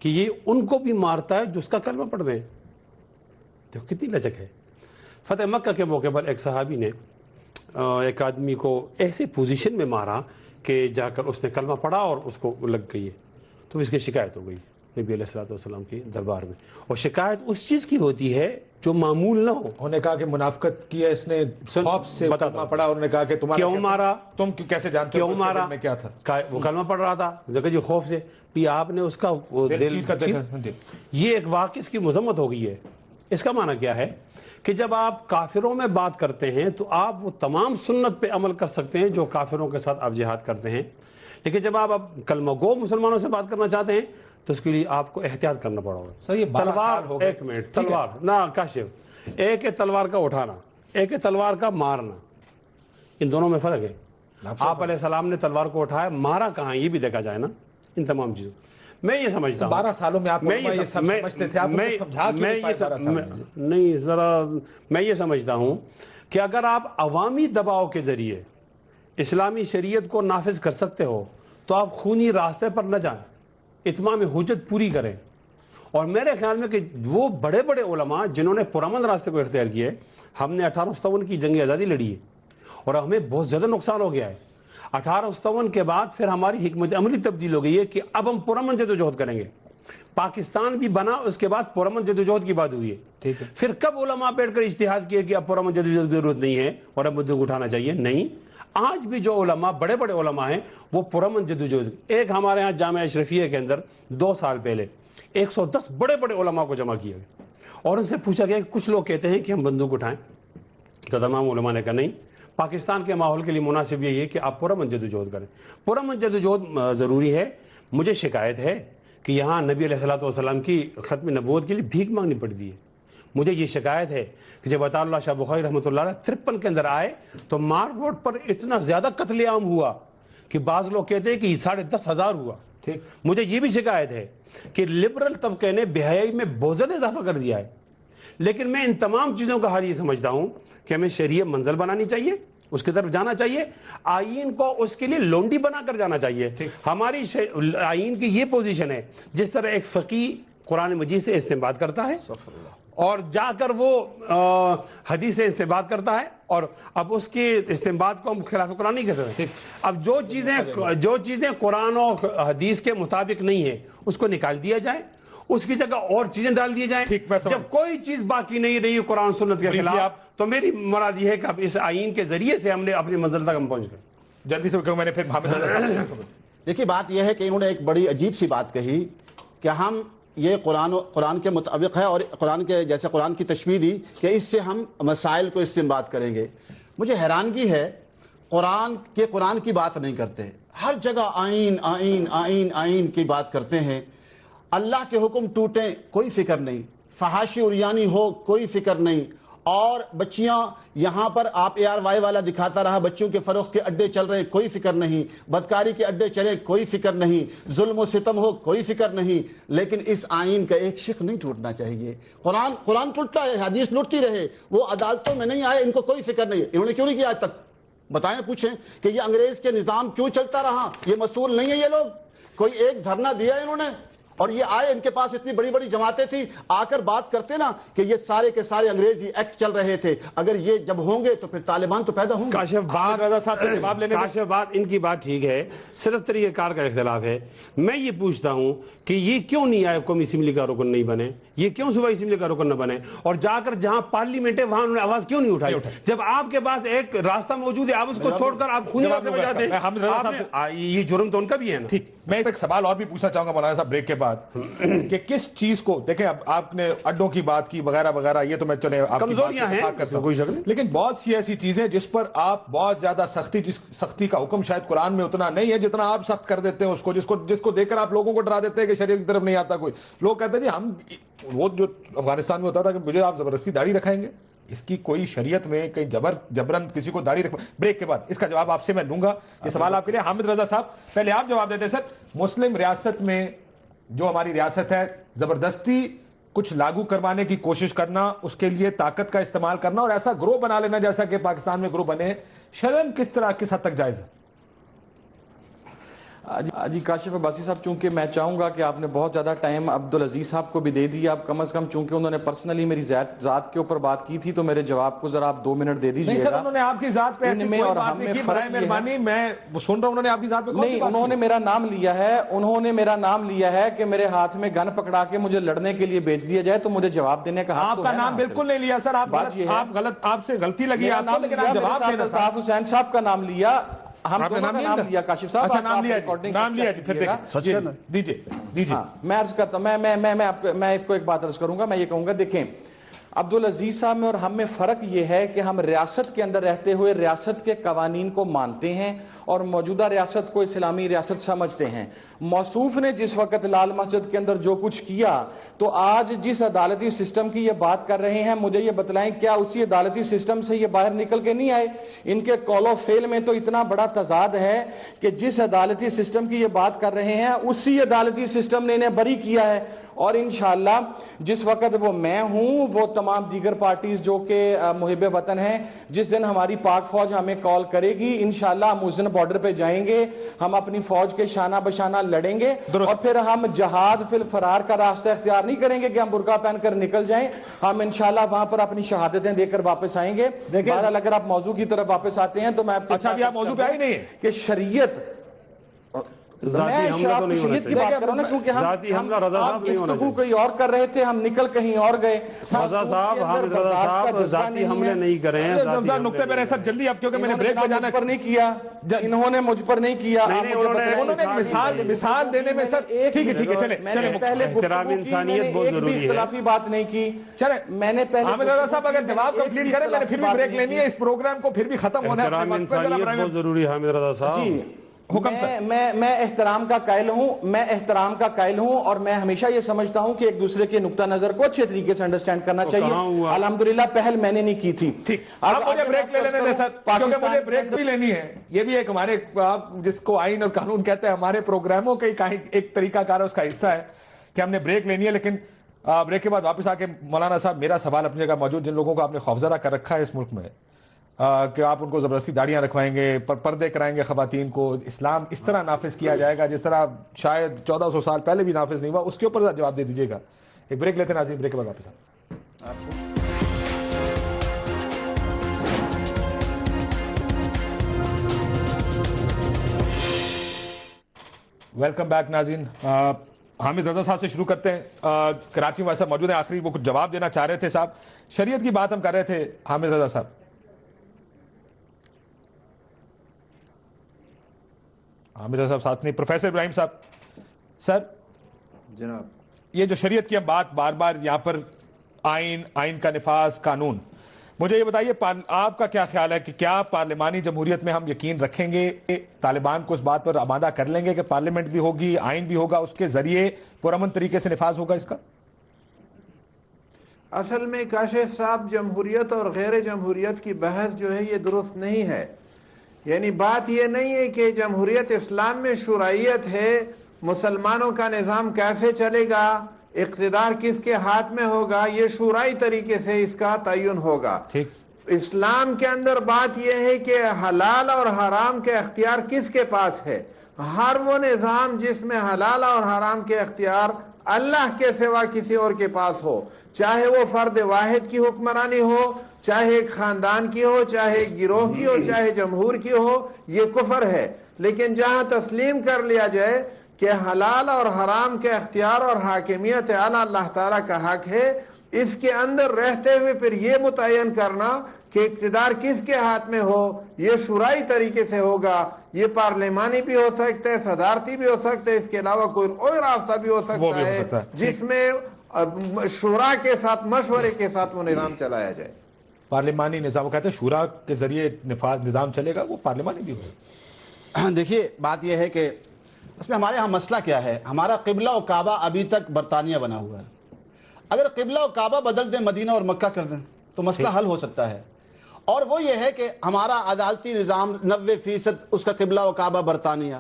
کہ یہ ان کو بھی مارتا ہے جو اس کا کلمہ پڑھ دیں. دیکھو کتنی لچک ہے. فتح مکہ کے موقع پر ایک صحابی نے ایک آدمی کو ایسے پوزیشن میں مارا کہ جا کر اس نے کلمہ پڑھا اور اس کو لگ گئی ہے, تو اس کی شکایت ہو گئی نبی علیہ الصلوۃ والسلام کی دربار میں. اور شکایت اس چیز کی ہوتی ہے جو معمول نہ ہو. انہوں نے کہا کہ منافقت کی ہے, اس نے خوف سے کلمہ پڑھا, اور انہوں نے کہا کہ تمہارا کیوں مارا, تم کیسے جانتے ہو کیوں مارا, میں کیا تھا؟ وہ کلمہ پڑھ رہا تھا, جگہ جی خوف سے بھی آپ نے اس کا دل. یہ ایک واقعی اس کی مذمت ہو گئی ہے. اس کا معنی کیا ہے کہ جب آپ کافروں میں بات کرتے ہیں تو آپ وہ تمام سنت پہ عمل کر سکتے ہیں جو کافروں کے ساتھ آپ جہاد کرتے ہیں, لیکن جب آپ کلمہ گو مسلمانوں سے بات کرنا چاہتے ہیں تو اس کے لیے آپ کو احتیاط کرنا پڑا ہوگا. سر یہ تلوار, ایک منٹ, تلوار نہ کاشف, ایک ہے تلوار کا اٹھانا, ایک ہے تلوار کا مارنا, ان دونوں میں فرق ہے. آپ علیہ السلام نے تلوار کو اٹھایا, مارا کہاں یہ بھی دیکھا جائے نا. ان تمام چیزوں میں یہ سمجھتا ہوں 12 سالوں میں آپ یہ سب سمجھتے تھے, آپ کو سمجھا نہیں ذرا میں یہ سمجھتا ہوں کہ اگر آپ عوامی دباؤ کے ذریعے اسلامی شریعت کو نافذ کر سکتے ہو تو آپ خونی راستے پر نہ جائیں, اتمام حجت پوری کریں. اور میرے خیال میں کہ وہ بڑے بڑے علماء جنہوں نے پرامن راستے کو اختیار کیے, ہم نے 1857 کی جنگ آزادی لڑی ہے اور ہمیں بہت زیادہ نقصان ہو گیا ہے. 1857 کے بعد پھر ہماری حکمت عملی تبدیل ہو گئی ہے کہ اب ہم پرامن جدوجہد کریں گے. پاکستان بھی بنا, اس کے بعد پرامن جدوجہد کی بات ہوئی ہے. ٹھیک ہے. پھر کب علماء بیٹھ کر اجتہاد کیے کہ اب پرامن جدوجہد کی ضرورت نہیں ہے اور اب مدعو اٹھانا چاہیے؟ نہیں, آج بھی جو علماء بڑے بڑے علماء ہیں وہ پرامن جدوجہد. ایک ہمارے ہاں جامعہ اشرفیہ کے اندر 2 سال پہلے 110 بڑے بڑے علماء کو جمع کیا گیا اور ان سے پوچھا گیا کہ کچھ لوگ کہتے ہیں کہ ہم بندوق اٹھائیں, تو تمام علماء نے کہا نہیں, پاکستان کے ماحول کے لیے مناسب یہی ہے کہ آپ پرامن جدوجہد کریں. پرامن جدوجہد ضروری ہے. مجھے شکایت ہے کہ یہاں نبی علیہ الصلوۃ والسلام کی ختم نبوت کے لیے بھیک مانگنی پڑتی ہے. مجھے یہ شکایت ہے کہ جب عطا اللہ شاہ بخاری رحمۃ اللہ علیہ 53 کے اندر آئے تو مار روڈ پر اتنا زیادہ قتل عام ہوا کہ بعض لوگ کہتے ہیں کہ 10,500 ہوا. ٹھیک. مجھے یہ بھی شکایت ہے کہ لبرل طبقے نے بے-حیائی میں بہت زیادہ اضافہ کر دیا ہے. لیکن میں ان تمام چیزوں کا حل یہ سمجھتا ہوں کہ ہمیں شریعت منزل بنانی چاہیے, اس کی طرف جانا چاہیے, آئین کو اس کے لیے لونڈی بنا کر جانا چاہیے. ہماری آئین کی یہ پوزیشن ہے جس طرح ایک فقی قرآن مجید سے استنباط کرتا ہے اور جا کر وہ حدیث سے استنباط کرتا ہے, اور اب اس کی استنباط کو ہم خلاف قرآن نہیں کہہ سکتے. اب جو چیزیں قرآن و حدیث کے مطابق نہیں ہیں اس کو نکال دیا جائے, اس کی جگہ اور چیزیں ڈال دی جائیں. جب کوئی چیز باقی نہیں رہی قرآن سنت کے خلاف تو میری مراد یہ ہے کہ اب اس آئین کے ذریعے سے ہم نے اپنی منزل تک ہم پہنچ گئے. جلدی سے میں نے پھر دیکھیے بات یہ ہے کہ انہوں نے ایک بڑی عجیب سی بات کہی کہ ہم یہ قرآن کے مطابق ہے، اور قرآن کے جیسے قرآن کی تشبیہ دی کہ اس سے ہم مسائل کو استنباط کریں گے۔ مجھے حیرانگی ہے قرآن کی بات نہیں کرتے، ہر جگہ آئین آئین آئین آئین کی بات کرتے ہیں۔ اللہ کے حکم ٹوٹیں کوئی فکر نہیں، فحاشی عریانی ہو کوئی فکر نہیں، اور بچیاں یہاں پر آپ ARY والا دکھاتا رہا، بچوں کے فروخت کے اڈے چل رہے کوئی فکر نہیں، بدکاری کے اڈے چلے کوئی فکر نہیں، ظلم و ستم ہو کوئی فکر نہیں، لیکن اس آئین کا ایک شق نہیں ٹوٹنا چاہیے۔ قرآن ٹوٹتا ہے، حدیث لوٹتی رہے، وہ عدالتوں میں نہیں آئے، ان کو کوئی فکر نہیں۔ انہوں نے کیوں نہیں کیا آج تک؟ بتائیں، پوچھیں کہ یہ انگریز کے نظام کیوں چلتا رہا؟ یہ مسئول نہیں ہے یہ لوگ؟ کوئی ایک دھرنا دیا انہوں نے؟ اور یہ آئے، ان کے پاس اتنی بڑی بڑی جماعتیں تھیں، آ کر بات کرتے نا کہ یہ سارے کے سارے انگریزی ایکٹ چل رہے تھے، اگر یہ جب ہوں گے تو پھر طالبان تو پیدا ہوں گے۔ کاشف بات ان کی بات ٹھیک ہے، صرف طریقہ کار کا اختلاف ہے۔ میں یہ پوچھتا ہوں کہ یہ کیوں نہیں آئے قومی اسمبلی کا رکن نہیں بنے، یہ کیوں صوبائی اسمبلی کا رکن نہ بنے، اور جا کر جہاں پارلیمنٹ ہے وہاں انہوں نے آواز کیوں نہیں اٹھائی؟ جب آپ کے پاس ایک راستہ موجود ہے، آپ اس کو چھوڑ کر آپ خود سے بجا دیں، یہ جرم تو ان کا بھی ہے نا۔ ٹھیک، میں ایک سوال اور بھی پوچھنا چاہوں گا مولانا صاحب بریک کے بعد، کہ کس چیز کو دیکھیں، اب آپ نے اڈوں کی بات کی وغیرہ وغیرہ، یہ تو میں چلے کمزوریاں ہیں کوئی شک نہیں، لیکن بہت سی ایسی چیزیں جس پر آپ بہت زیادہ سختی کا حکم شاید قرآن میں اتنا نہیں ہے جتنا آپ سخت کر دیتے ہیں اس کو، جس کو دیکھ کر آپ لوگوں کو ڈرا دیتے ہیں کہ شریعت کی طرف نہیں آتا کوئی۔ لوگ کہتے ہیں جی ہم، وہ جو افغانستان میں ہوتا تھا کہ مجھے آپ زبردستی داڑھی رکھائیں گے، اس کی کوئی شریعت میں کہیں جبرن کسی کو داڑھی رکھ۔ بریک کے بعد اس کا جواب آپ سے میں لوں گا۔ یہ سوال آپ کے لیے حامد رضا صاحب، پہلے آپ جواب دیتے ہیں سر۔ مسلم ریاست میں جو ہماری ریاست ہے، زبردستی کچھ لاگو کروانے کی کوشش کرنا، اس کے لیے طاقت کا استعمال کرنا اور ایسا گروہ بنا لینا جیسا کہ پاکستان میں گروہ بنے، شرعاً کس حد تک جائز ہے؟ جی کاشف عباسی صاحب، چونکہ میں چاہوں گا کہ آپ نے بہت زیادہ ٹائم عبدالعزیز صاحب کو بھی دے دیا، اب کم از کم چونکہ انہوں نے پرسنلی میری ذات کے اوپر بات کی تھی تو میرے جواب کو ذرا آپ 2 منٹ دے دیجیے گا۔ نہیں سر، انہوں نے آپ کی ذات پہ ایسی کوئی بات نہیں کی، برائے مہربانی میں سن رہا ہوں، انہوں نے آپ کی ذات پہ نہیں، انہوں نے میرا نام لیا ہے، انہوں نے میرا نام لیا ہے کہ میرے ہاتھ میں گن پکڑا کے مجھے لڑنے کے لیے بھیج دیا جائے، تو مجھے جواب دینے کا حق تو ہے۔ آپ کا نام بالکل نہیں لیا سر، آپ سے غلطی لگی آپ کو، لیکن آپ جواب دینا۔ الطاف حسین صاحب کا نام لیا، ہم دونوں کا نام لیا کاشف صاحب۔ اچھا نام لیا جی، پھر دیجیے۔ میں عرض کرتا ہوں، میں آپ کو ایک بات عرض کروں گا، میں یہ کہوں گا، دیکھیں عبدالعزیز صاحب میں اور ہم میں فرق یہ ہے کہ ہم ریاست کے اندر رہتے ہوئے ریاست کے قوانین کو مانتے ہیں اور موجودہ ریاست کو اسلامی ریاست سمجھتے ہیں۔ موصوف نے جس وقت لال مسجد کے اندر جو کچھ کیا، تو آج جس عدالتی سسٹم کی یہ بات کر رہے ہیں، مجھے یہ بتلائیں کیا اسی عدالتی سسٹم سے یہ باہر نکل کے نہیں آئے؟ ان کے قول و فعل میں تو اتنا بڑا تضاد ہے کہ جس عدالتی سسٹم کی یہ بات کر رہے ہیں اسی عدالتی سسٹم نے انہیں بری کیا ہے، اور انشاءاللہ جس وقت وہ میں ہوں، وہ تمام دیگر پارٹیز جو کہ محب وطن ہیں، جس دن ہماری پاک فوج ہمیں کال کرے گی، انشاءاللہ ہم اس دن بارڈر پہ جائیں گے، ہم اپنی فوج کے شانہ بشانہ لڑیں گے، اور پھر ہم جہاد فی الفرار کا راستہ اختیار نہیں کریں گے کہ ہم برقع پہن کر نکل جائیں، ہم انشاءاللہ وہاں پر اپنی شہادتیں دے کر واپس آئیں گے۔ بہرحال اگر آپ موضوع کی طرف واپس آتے ہیں تو میں آپ موضوع پہ آئی نہیں ہے کہ شریعت ذاتی حملہ تو نہیں ہونا کی بات کر رہا ہوں، کیونکہ ذاتی حملہ رضا صاحب نہیں ہونا گفتگو کوئی اور کر رہے تھے، ہم نکل کہیں اور گئے۔ رضا صاحب، حامد رضا صاحب ذاتی حملے نہیں کرے ہیں، نقطے پہ رہے سر جلدی اب، کیونکہ میں نے بریک پہ جانا پر نہیں کیا، انہوں نے مجھ پر نہیں کیا، انہوں نے مثال دینے میں سر ٹھیک ہے چلے پہلے انسانیت بہت ضروری ہے، اختلافی بات نہیں کی، چلے میں نے پہلے حامد رضا صاحب اگر جواب کمپلیٹ کریں، میں نے پھر بھی بریک لینی ہے، اس پروگرام کو پھر بھی ختم ہونا ہے۔ احترام انسانیت بہت ضروری ہے حامد رضا صاحب۔ میں احترام کا قائل ہوں، اور میں ہمیشہ یہ سمجھتا ہوں کہ ایک دوسرے کے نقطہ نظر کو اچھے طریقے سے انڈرسٹینڈ کرنا چاہیے۔ الحمدللہ پہل میں نے نہیں کی تھی۔ ٹھیک، اب مجھے بریک لے لینے دیں سر، کیونکہ مجھے بریک بھی لینی ہے۔ یہ بھی ایک ہمارے، جس کو آئین اور قانون کہتے ہیں، ہمارے پروگراموں کا ایک طریقہ کار ہے، اس کا حصہ ہے کہ ہم نے بریک لینی ہے، لیکن بریک کے بعد واپس آ کے مولانا صاحب میرا سوال اپنی جگہ موجود، جن لوگوں کو آپ نے خوفزدہ کر رکھا ہے اس ملک میں کہ آپ ان کو زبردستی داڑیاں رکھوائیں گے، پردے کرائیں گے خواتین کو، اسلام اس طرح نافذ کیا جائے گا جس طرح شاید 1400 سال پہلے بھی نافذ نہیں ہوا، اس کے اوپر جواب دے دیجیے گا۔ ایک بریک لیتے ہیں ناظرین، بریک کے بعد واپس ویلکم بیک ناظرین۔ حامد رضا صاحب سے شروع کرتے ہیں، کراچی میں ایسا موجود ہے، آخری وہ کچھ جواب دینا چاہ رہے تھے صاحب، شریعت کی بات ہم کر رہے تھے۔ حامد رضا صاحب، حامد رضا صاحب ساتھ نہیں، پروفیسر ابراہیم صاحب۔ سر جناب، یہ جو شریعت کی ہم بات بار بار یہاں پر آئین کا نفاذ، قانون، مجھے یہ بتائیے آپ کا کیا خیال ہے کہ کیا پارلیمانی جمہوریت میں ہم یقین رکھیں گے، طالبان کو اس بات پر آمادہ کر لیں گے کہ پارلیمنٹ بھی ہوگی، آئین بھی ہوگا، اس کے ذریعے پرامن طریقے سے نفاذ ہوگا اس کا؟ اصل میں کاشف صاحب، جمہوریت اور غیر جمہوریت کی بحث جو ہے یہ درست نہیں ہے. یعنی بات یہ نہیں ہے کہ جمہوریت اسلام میں شورائیت ہے، مسلمانوں کا نظام کیسے چلے گا، اقتدار کس کے ہاتھ میں ہوگا، یہ شورائی طریقے سے اس کا تعین ہوگا. اسلام کے اندر بات یہ ہے کہ حلال اور حرام کے اختیار کس کے پاس ہے. ہر وہ نظام جس میں حلال اور حرام کے اختیار اللہ کے سوا کسی اور کے پاس ہو، چاہے وہ فرد واحد کی حکمرانی ہو، چاہے ایک خاندان کی ہو، چاہے ایک گروہ کی ہو، چاہے جمہور کی ہو، یہ کفر ہے. لیکن جہاں تسلیم کر لیا جائے کہ حلال اور حرام کے اختیار اور حاکمیت اعلیٰ اللہ تعالیٰ کا حق ہے، اس کے اندر رہتے ہوئے پھر یہ متعین کرنا کہ اقتدار کس کے ہاتھ میں ہو، یہ شورائی طریقے سے ہوگا. یہ پارلیمانی بھی ہو سکتا ہے، صدارتی بھی ہو سکتا ہے، اس کے علاوہ کوئی اور راستہ بھی ہو سکتا ہے جس میں شورا کے ساتھ، مشورے کے ساتھ وہ نظام چلایا جائے. پارلیمانی نظام کہتے ہیں شورا کے ذریعے نظام چلے گا، وہ پارلیمانی بھی ہوگا. دیکھیے بات یہ ہے کہ اس میں ہمارے ہاں مسئلہ کیا ہے. ہمارا قبلہ و کعبہ ابھی تک برطانیہ بنا ہوا ہے. اگر قبلہ و کعبہ بدل دیں، مدینہ اور مکہ کر دیں تو مسئلہ حل ہو سکتا ہے. اور وہ یہ ہے کہ ہمارا عدالتی نظام 90% اس کا قبلہ و کعبہ برطانیہ،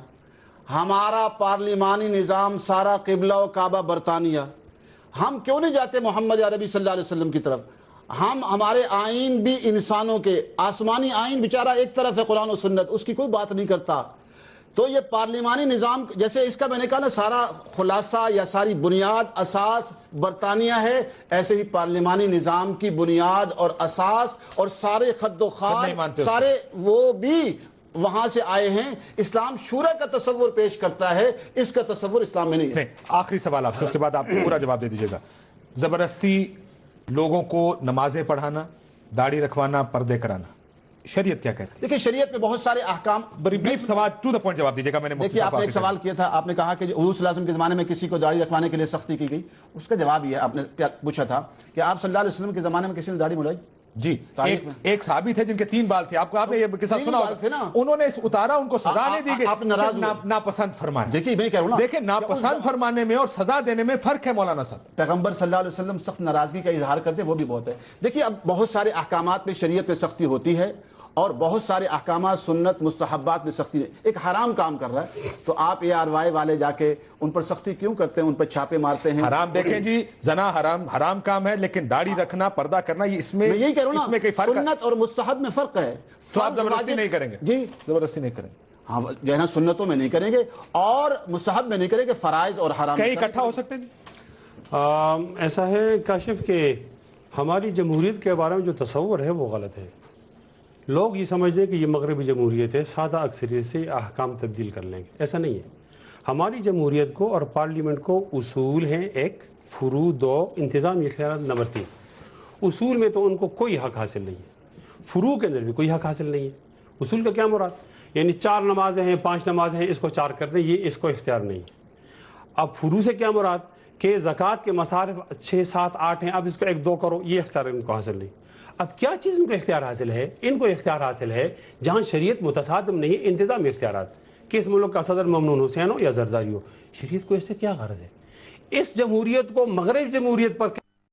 ہمارا پارلیمانی نظام سارا قبلہ و کعبہ برطانیہ. ہم کیوں نہیں جاتے محمد عربی صلی اللہ علیہ وسلم کی طرف؟ ہمارے آئین بھی انسانوں کے، آسمانی آئین بیچارہ ایک طرف ہے قرآن و سنت، اس کی کوئی بات نہیں کرتا. تو یہ پارلیمانی نظام جیسے اس کا میں نے کہا نا سارا خلاصہ یا ساری بنیاد اساس برطانیہ ہے، ایسے ہی پارلیمانی نظام کی بنیاد اور اساس اور سارے خد و خال سارے وہ بھی وہاں سے آئے ہیں. اسلام شورا کا تصور پیش کرتا ہے، اس کا تصور اسلام میں نہیں ہے. آخری سوال آپ سے، اس کے بعد آپ پورا جواب دے دیجیے گا. زبردستی لوگوں کو نمازیں پڑھانا، داڑھی رکھوانا، پردے کرانا، شریعت کیا کہتی ہے؟ دیکھیں شریعت میں بہت سارے احکام. بریف سوال، ٹو دا پوائنٹ جواب دیجیے گا. میں نے دیکھیے آپ نے ایک سوال کیا تھا، آپ نے کہا کہ حضور صلی اللہ علیہ وسلم کے زمانے میں کسی کو داڑھی رکھوانے کے لیے سختی کی گئی. اس کا جواب یہ آپ نے کیا پوچھا تھا کہ آپ صلی اللہ علیہ وسلم کے زمانے میں کسی نے داڑھی مڑائی؟ جی، ایک صحابی تھے جن کے 3 بال تھے. آپ نے یہ قصہ سنا ہوگا. انہوں نے اتارا، ان کو سزا نہیں دی گئی. آپ ناراض ہوئے، ناپسند فرمایا. دیکھیے میں کہہ رہا ہوں نا، دیکھیں ناپسند فرمانے میں اور سزا دینے میں فرق ہے مولانا صاحب. پیغمبر صلی اللہ علیہ وسلم سخت ناراضگی کا اظہار کرتے، وہ بھی بہت ہے. دیکھیے اب بہت سارے احکامات میں شریعت میں سختی ہوتی ہے اور بہت سارے احکامات سنت مستحبات میں سختی. ایک حرام کام کر رہا ہے تو آپ ARY والے جا کے ان پر سختی کیوں کرتے ہیں، ان پر چھاپے مارتے ہیں؟ حرام دیکھیں جی، زنا حرام کام ہے، لیکن داڑھی رکھنا، پردہ کرنا، یہ اس میں یہی کہہ رہا ہوں اس میں کوئی فرق ہے. سنت اور مستحب میں فرق ہے. تو آپ زبردستی نہیں کریں گے؟ جی زبردستی نہیں کریں گے. ہاں جو ہے نا، سنتوں میں نہیں کریں گے اور مستحب میں نہیں کریں گے، فرائض اور حرام کہیں اکٹھا ہو سکتے ہیں. جی ایسا ہے کاشف کہ ہماری جمہوریت کے بارے میں جو تصور ہے وہ غلط ہے. لوگ یہ سمجھتے ہیں کہ یہ مغربی جمہوریت ہے، سادہ اکثریت سے احکام تبدیل کر لیں گے. ایسا نہیں ہے. ہماری جمہوریت کو اور پارلیمنٹ کو اصول ہیں، 1 فروع، 2 انتظامی اختیارات، نمبر 3 اصول میں تو ان کو کوئی حق حاصل نہیں ہے، فروع کے اندر بھی کوئی حق حاصل نہیں ہے. اصول کا کیا مراد؟ یعنی 4 نمازیں ہیں، 5 نمازیں ہیں، اس کو 4 کر دیں، یہ اس کو اختیار نہیں ہے. اب فروع سے کیا مراد کہ زکوٰۃ کے مصارف 6، 7، 8 ہیں، اب اس کو 1، 2 کرو، یہ اختیار ان کو حاصل نہیں. اب کیا چیز ان کو اختیار حاصل ہے؟ ان کو اختیار حاصل ہے جہاں شریعت متصادم نہیں، انتظامی اختیارات. کس ملک کا صدر ممنون حسین ہو یا زرداری ہو، شریعت کو اس سے کیا غرض ہے؟ اس جمہوریت کو مغرب جمہوریت پر